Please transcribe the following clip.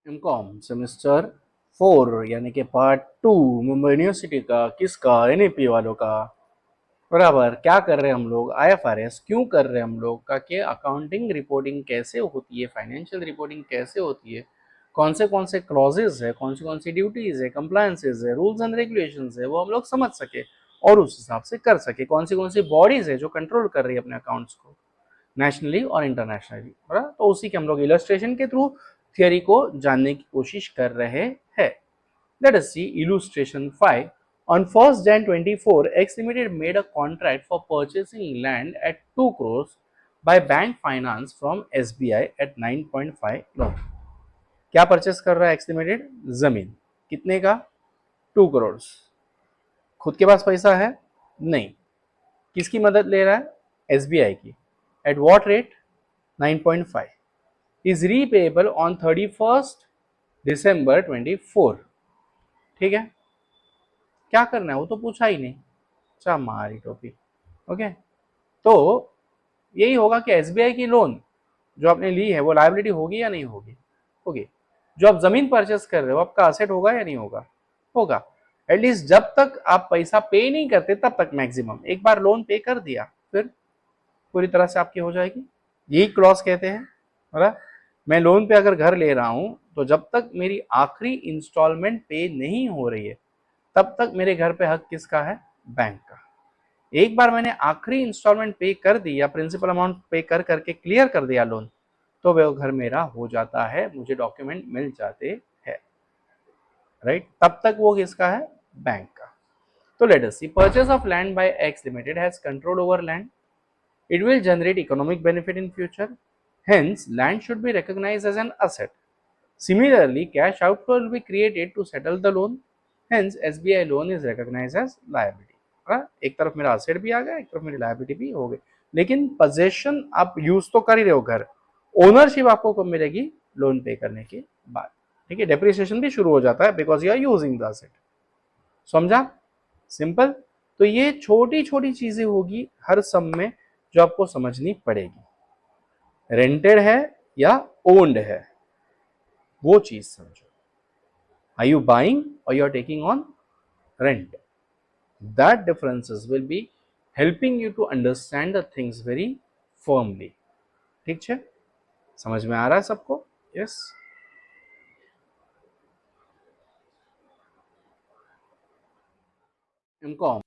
MCom semester 4 यानी कि part 2 Mumbai university का, किसका, एनईपी वालों का। बराबर क्या कर रहे हैं हम लोग, आईएफआरएस क्यों कर रहे हैं हम लोग का, कि अकाउंटिंग रिपोर्टिंग कैसे होती है, फाइनेंशियल रिपोर्टिंग कैसे होती है, कौन से क्लॉजेज है, कौन सी ड्यूटीज है, कंप्लायंसेज है, रूल्स एंड रेगुलेशंस है, वो हम लोग समझ सके और उस हिसाब से कर सके। कौन सी बॉडीज है जो कंट्रोल कर रही है अपने अकाउंट्स को नेशनली और इंटरनेशनली। बराबर, तो उसी के हम लोग इलस्ट्रेशन के थ्रू थियरी को जानने की कोशिश कर रहे हैं। Let us see illustration 5. On 1st Jan 24, X Limited made a contract for purchasing land at 2 crores by bank finance from SBI at 9.5 loan. क्या परचेस कर रहा है एक्स लिमिटेड? जमीन। कितने का? 2 करोड़। खुद के पास पैसा है? नहीं। किसकी मदद ले रहा है? एसबीआई की। At what rate? 9.5. Is repayable on 31st December 24. ठीक है, क्या करना है वो तो पूछा ही नहीं। अच्छा, हमारी टॉपिक ओके। तो यही होगा कि एसबीआई की लोन जो आपने ली है वो लायबिलिटी होगी या नहीं होगी? होगी। जो आप जमीन परचेस कर रहे हो आपका असेट होगा या नहीं होगा? होगा। एटलीस्ट जब तक आप पैसा पे नहीं करते तब तक मैक्सिमम। एक बार लोन पे कर दिया फिर पूरी तरह से आपकी हो जाएगी। यही क्लॉज कहते हैं। बराबर, मैं लोन पे अगर घर ले रहा हूं तो जब तक मेरी आखिरी इंस्टॉलमेंट पे नहीं हो रही है तब तक मेरे घर पे हक किसका है? बैंक का। एक बार मैंने आखिरी इंस्टॉलमेंट पे कर दी या प्रिंसिपल अमाउंट पे कर करके क्लियर कर दिया लोन, तो वह घर मेरा हो जाता है, मुझे डॉक्यूमेंट मिल जाते हैं। राइट, तब तक वो किसका है? बैंक का। तो let us see, purchase of land by X limited has control over land. It will generate economic benefit in future. Hence, land should be recognized as an asset. Similarly, cash outflow will be created to settle the loan. Hence, SBI loan is recognized as liability. एक तरफ मेरा asset भी आ गया, एक तरफ मेरी liability भी हो गई। लेकिन पोजेशन आप यूज तो कर ही रहे हो घर, ओनरशिप आपको कब मिलेगी? लोन पे करने के बाद। ठीक है, डेप्रिसिएशन भी शुरू हो जाता है because you are using the asset. समझा? सिंपल। तो ये छोटी छोटी चीजें होगी हर सम में जो आपको समझनी पड़ेगी। रेंटेड है या ओन्ड है वो चीज समझो। Are you buying or you are taking on rent? That differences will be helping you to understand the things very firmly. ठीक है, समझ में आ रहा है सबको? यस। एमकॉम